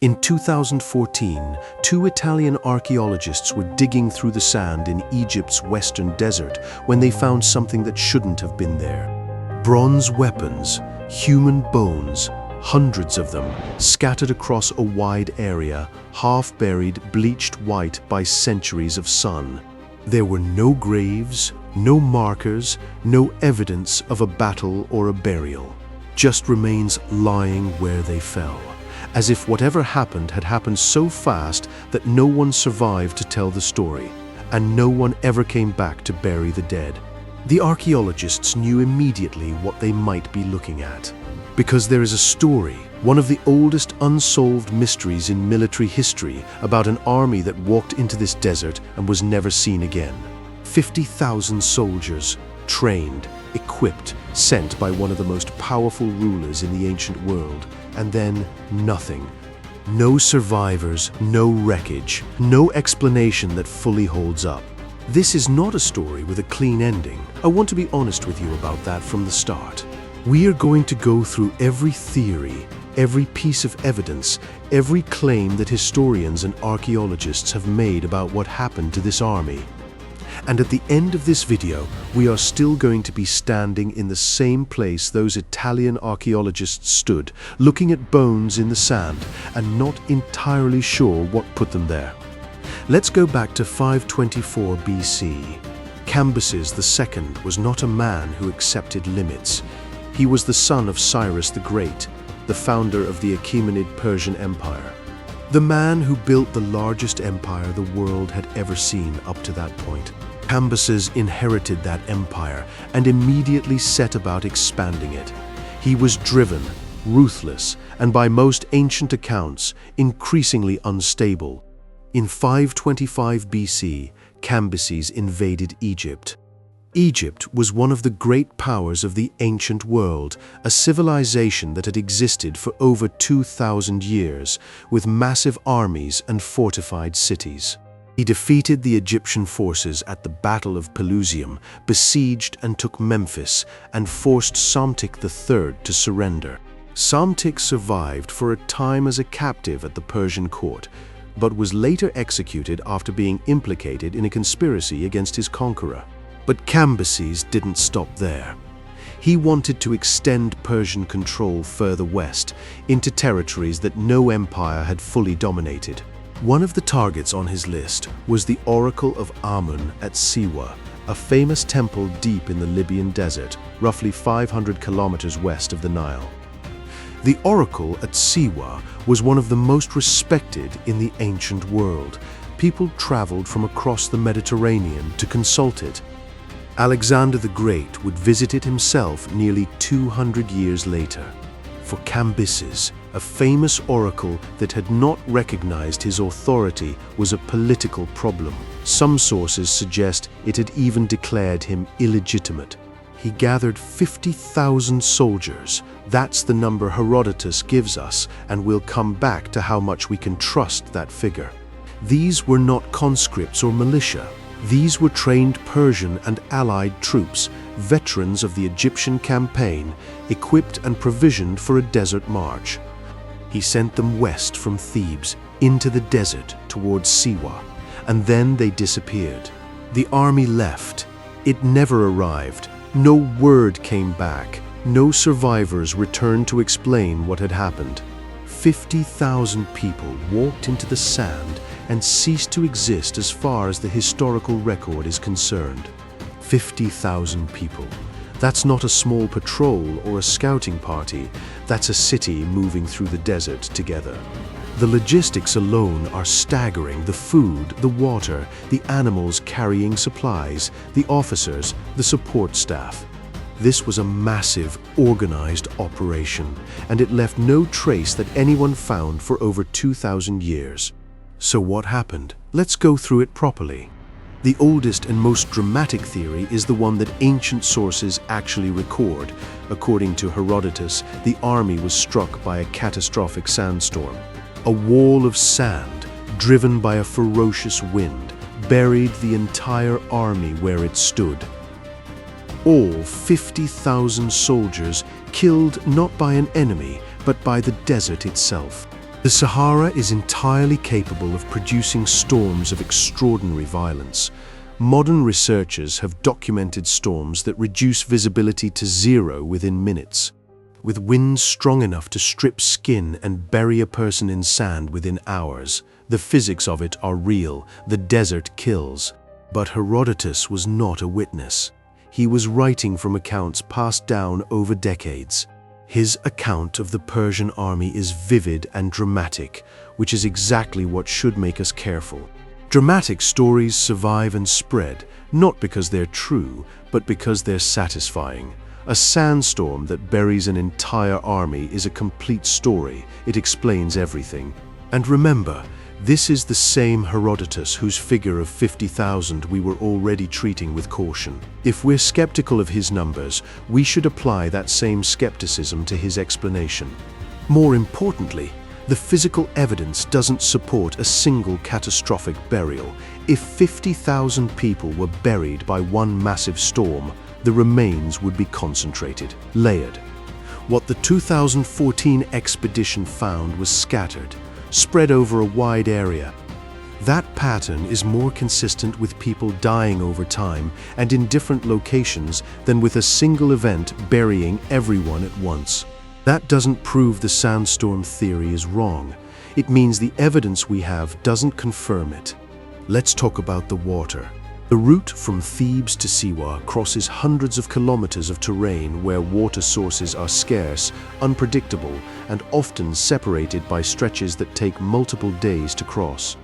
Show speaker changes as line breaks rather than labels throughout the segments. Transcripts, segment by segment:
In 2014, two Italian archaeologists were digging through the sand in Egypt's western desert when they found something that shouldn't have been there. Bronze weapons, human bones, hundreds of them, scattered across a wide area, half-buried, bleached white by centuries of sun. There were no graves, no markers, no evidence of a battle or a burial, just remains lying where they fell, as if whatever happened had happened so fast that no one survived to tell the story, and no one ever came back to bury the dead. The archaeologists knew immediately what they might be looking at, because there is a story, one of the oldest unsolved mysteries in military history, about an army that walked into this desert and was never seen again. 50,000 soldiers, trained, equipped, sent by one of the most powerful rulers in the ancient world, and then nothing. No survivors, no wreckage, no explanation that fully holds up. This is not a story with a clean ending. I want to be honest with you about that from the start. We are going to go through every theory, every piece of evidence, every claim that historians and archaeologists have made about what happened to this army. And at the end of this video, we are still going to be standing in the same place those Italian archaeologists stood, looking at bones in the sand and not entirely sure what put them there. Let's go back to 524 BC. Cambyses II was not a man who accepted limits. He was the son of Cyrus the Great, the founder of the Achaemenid Persian Empire. The man who built the largest empire the world had ever seen up to that point. Cambyses inherited that empire and immediately set about expanding it. He was driven, ruthless, and by most ancient accounts, increasingly unstable. In 525 BC, Cambyses invaded Egypt. Egypt was one of the great powers of the ancient world, a civilization that had existed for over 2,000 years, with massive armies and fortified cities. He defeated the Egyptian forces at the Battle of Pelusium, besieged and took Memphis, and forced Psamtik III to surrender. Psamtik survived for a time as a captive at the Persian court, but was later executed after being implicated in a conspiracy against his conqueror. But Cambyses didn't stop there. He wanted to extend Persian control further west, into territories that no empire had fully dominated. One of the targets on his list was the Oracle of Amun at Siwa, a famous temple deep in the Libyan desert, roughly 500 kilometers west of the Nile. The Oracle at Siwa was one of the most respected in the ancient world. People traveled from across the Mediterranean to consult it. Alexander the Great would visit it himself nearly 200 years later. For Cambyses, a famous oracle that had not recognized his authority was a political problem. Some sources suggest it had even declared him illegitimate. He gathered 50,000 soldiers. That's the number Herodotus gives us, and we'll come back to how much we can trust that figure. These were not conscripts or militia. These were trained Persian and allied troops, veterans of the Egyptian campaign, equipped and provisioned for a desert march. He sent them west from Thebes, into the desert towards Siwa, and then they disappeared. The army left. It never arrived. No word came back. No survivors returned to explain what had happened. 50,000 people walked into the sand and ceased to exist as far as the historical record is concerned. 50,000 people. That's not a small patrol or a scouting party. That's a city moving through the desert together. The logistics alone are staggering: the food, the water, the animals carrying supplies, the officers, the support staff. This was a massive, organized operation, and it left no trace that anyone found for over 2,000 years. So what happened? Let's go through it properly. The oldest and most dramatic theory is the one that ancient sources actually record. According to Herodotus, the army was struck by a catastrophic sandstorm. A wall of sand, driven by a ferocious wind, buried the entire army where it stood. All 50,000 soldiers killed not by an enemy, but by the desert itself. The Sahara is entirely capable of producing storms of extraordinary violence. Modern researchers have documented storms that reduce visibility to zero within minutes, with winds strong enough to strip skin and bury a person in sand within hours. The physics of it are real. The desert kills. But Herodotus was not a witness. He was writing from accounts passed down over decades. His account of the Persian army is vivid and dramatic, which is exactly what should make us careful. Dramatic stories survive and spread, not because they're true, but because they're satisfying. A sandstorm that buries an entire army is a complete story. It explains everything. And remember, this is the same Herodotus whose figure of 50,000 we were already treating with caution. If we're skeptical of his numbers, we should apply that same skepticism to his explanation. More importantly, the physical evidence doesn't support a single catastrophic burial. If 50,000 people were buried by one massive storm, the remains would be concentrated, layered. What the 2014 expedition found was scattered, spread over a wide area. That pattern is more consistent with people dying over time and in different locations than with a single event burying everyone at once. That doesn't prove the sandstorm theory is wrong. It means the evidence we have doesn't confirm it. Let's talk about the water. The route from Thebes to Siwa crosses hundreds of kilometers of terrain where water sources are scarce, unpredictable, and often separated by stretches that take multiple days to cross.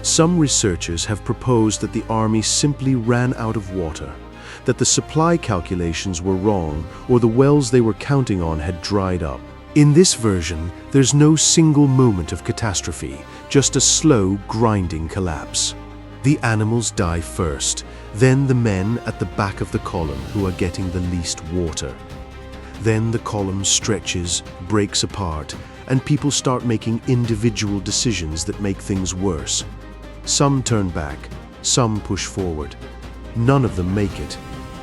Some researchers have proposed that the army simply ran out of water, that the supply calculations were wrong, or the wells they were counting on had dried up. In this version, there's no single moment of catastrophe, just a slow, grinding collapse. The animals die first, then the men at the back of the column who are getting the least water. Then the column stretches, breaks apart, and people start making individual decisions that make things worse. Some turn back, some push forward. None of them make it.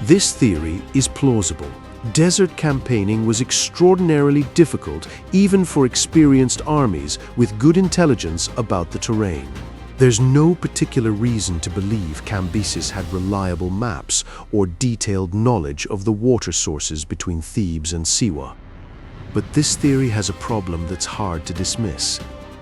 This theory is plausible. Desert campaigning was extraordinarily difficult, even for experienced armies with good intelligence about the terrain. There's no particular reason to believe Cambyses had reliable maps or detailed knowledge of the water sources between Thebes and Siwa. But this theory has a problem that's hard to dismiss.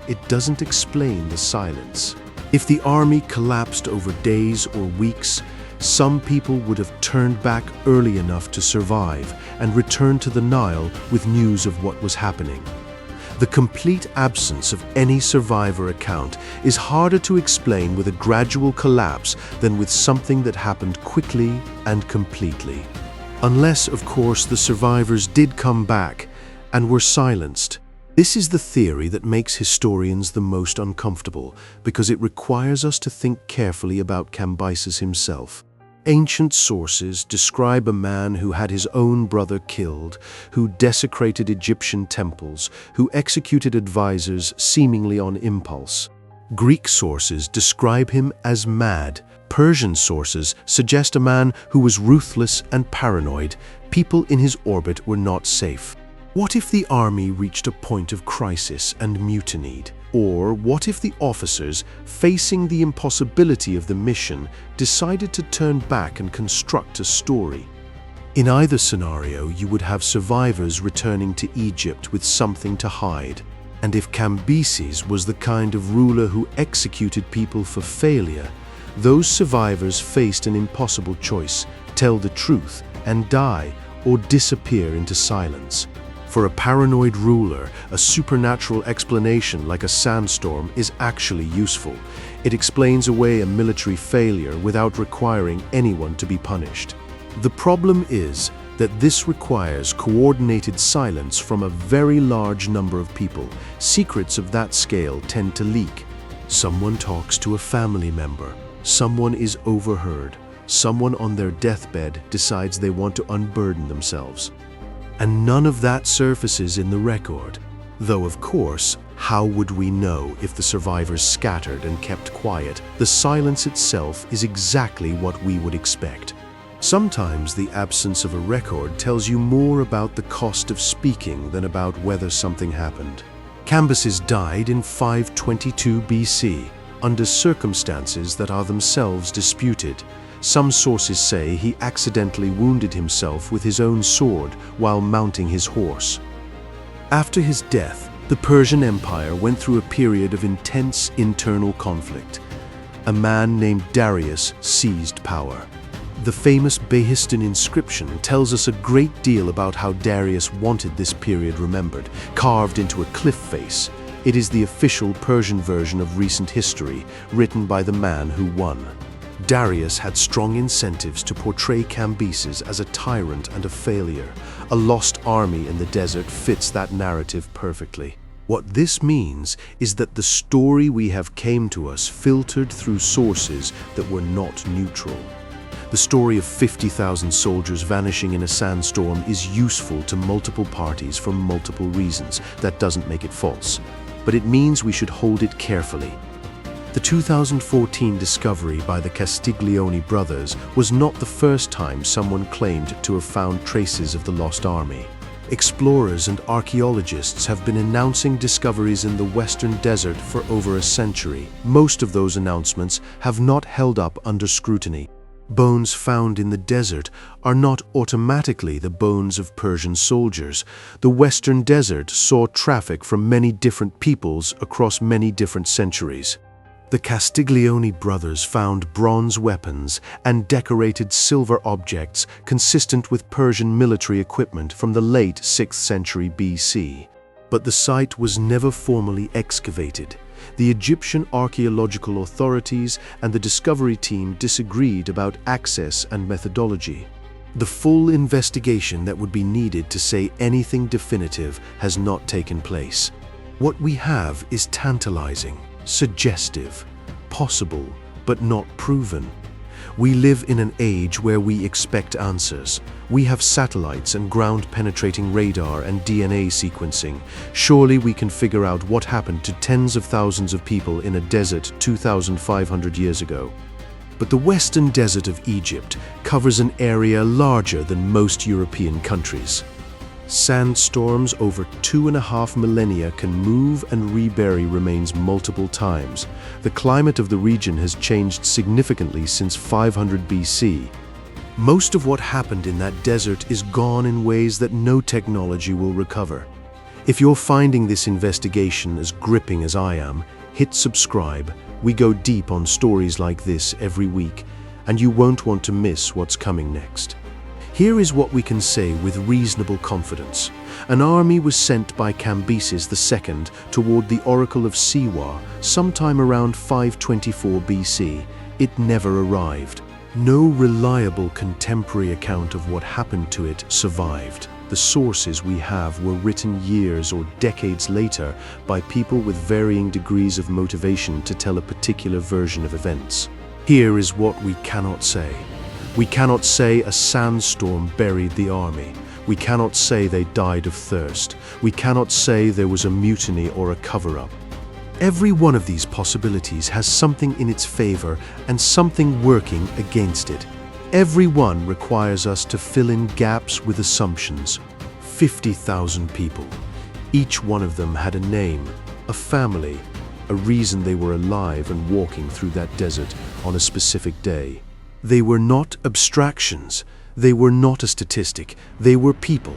It doesn't explain the silence. If the army collapsed over days or weeks, some people would have turned back early enough to survive and returned to the Nile with news of what was happening. The complete absence of any survivor account is harder to explain with a gradual collapse than with something that happened quickly and completely. Unless, of course, the survivors did come back and were silenced. This is the theory that makes historians the most uncomfortable because it requires us to think carefully about Cambyses himself. Ancient sources describe a man who had his own brother killed, who desecrated Egyptian temples, who executed advisors seemingly on impulse. Greek sources describe him as mad. Persian sources suggest a man who was ruthless and paranoid. People in his orbit were not safe. What if the army reached a point of crisis and mutinied? Or what if the officers, facing the impossibility of the mission, decided to turn back and construct a story? In either scenario, you would have survivors returning to Egypt with something to hide. And if Cambyses was the kind of ruler who executed people for failure, those survivors faced an impossible choice: tell the truth and die, or disappear into silence. For a paranoid ruler, a supernatural explanation like a sandstorm is actually useful. It explains away a military failure without requiring anyone to be punished. The problem is that this requires coordinated silence from a very large number of people. Secrets of that scale tend to leak. Someone talks to a family member. Someone is overheard. Someone on their deathbed decides they want to unburden themselves. And none of that surfaces in the record. Though, of course, how would we know if the survivors scattered and kept quiet? The silence itself is exactly what we would expect. Sometimes the absence of a record tells you more about the cost of speaking than about whether something happened. Cambyses died in 522 BC, under circumstances that are themselves disputed. Some sources say he accidentally wounded himself with his own sword while mounting his horse. After his death, the Persian Empire went through a period of intense internal conflict. A man named Darius seized power. The famous Behistun inscription tells us a great deal about how Darius wanted this period remembered, carved into a cliff face. It is the official Persian version of recent history, written by the man who won. Darius had strong incentives to portray Cambyses as a tyrant and a failure. A lost army in the desert fits that narrative perfectly. What this means is that the story we have came to us filtered through sources that were not neutral. The story of 50,000 soldiers vanishing in a sandstorm is useful to multiple parties for multiple reasons. That doesn't make it false, but it means we should hold it carefully. The 2014 discovery by the Castiglione brothers was not the first time someone claimed to have found traces of the lost army. Explorers and archaeologists have been announcing discoveries in the western desert for over a century. Most of those announcements have not held up under scrutiny. Bones found in the desert are not automatically the bones of Persian soldiers. The western desert saw traffic from many different peoples across many different centuries. The Castiglione brothers found bronze weapons and decorated silver objects consistent with Persian military equipment from the late 6th century BC. But the site was never formally excavated. The Egyptian archaeological authorities and the discovery team disagreed about access and methodology. The full investigation that would be needed to say anything definitive has not taken place. What we have is tantalizing, suggestive, possible, but not proven. We live in an age where we expect answers. We have satellites and ground-penetrating radar and DNA sequencing. Surely we can figure out what happened to tens of thousands of people in a desert 2,500 years ago. But the western desert of Egypt covers an area larger than most European countries. Sandstorms over 2.5 millennia can move and rebury remains multiple times. The climate of the region has changed significantly since 500 BC. Most of what happened in that desert is gone in ways that no technology will recover. If you're finding this investigation as gripping as I am, hit subscribe. We go deep on stories like this every week, and you won't want to miss what's coming next. Here is what we can say with reasonable confidence. An army was sent by Cambyses II toward the Oracle of Siwa sometime around 524 BC. It never arrived. No reliable contemporary account of what happened to it survived. The sources we have were written years or decades later by people with varying degrees of motivation to tell a particular version of events. Here is what we cannot say. We cannot say a sandstorm buried the army. We cannot say they died of thirst. We cannot say there was a mutiny or a cover-up. Every one of these possibilities has something in its favor and something working against it. Every one requires us to fill in gaps with assumptions. 50,000 people. Each one of them had a name, a family, a reason they were alive and walking through that desert on a specific day. They were not abstractions. They were not a statistic. They were people.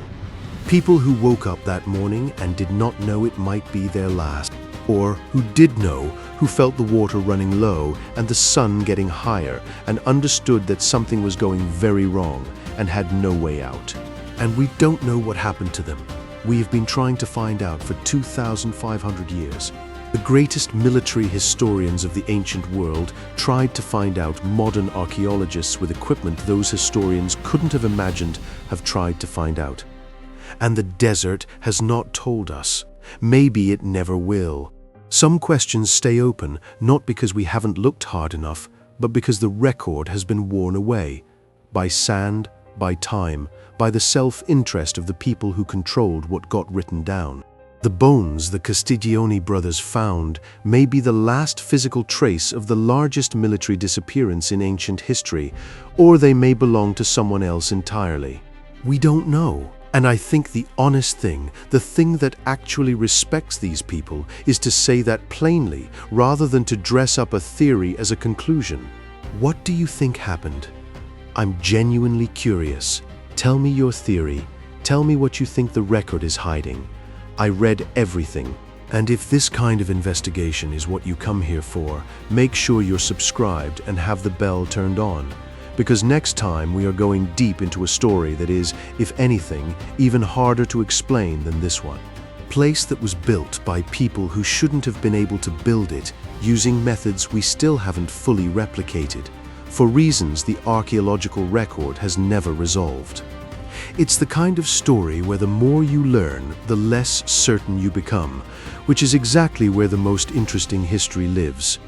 People who woke up that morning and did not know it might be their last, or who did know, who felt the water running low and the sun getting higher and understood that something was going very wrong and had no way out. And we don't know what happened to them. We have been trying to find out for 2,500 years. The greatest military historians of the ancient world tried to find out. Modern archaeologists with equipment those historians couldn't have imagined have tried to find out. And the desert has not told us. Maybe it never will. Some questions stay open, not because we haven't looked hard enough, but because the record has been worn away. By sand, by time, by the self-interest of the people who controlled what got written down. The bones the Castiglione brothers found may be the last physical trace of the largest military disappearance in ancient history, or they may belong to someone else entirely. We don't know, And I think the honest thing, the thing that actually respects these people, is to say that plainly, rather than to dress up a theory as a conclusion. What do you think happened? I'm genuinely curious. Tell me your theory. Tell me what you think the record is hiding. I read everything. And if this kind of investigation is what you come here for, make sure you're subscribed and have the bell turned on. Because next time we are going deep into a story that is, if anything, even harder to explain than this one. Place that was built by people who shouldn't have been able to build it, using methods we still haven't fully replicated, for reasons the archaeological record has never resolved. It's the kind of story where the more you learn, the less certain you become, which is exactly where the most interesting history lives.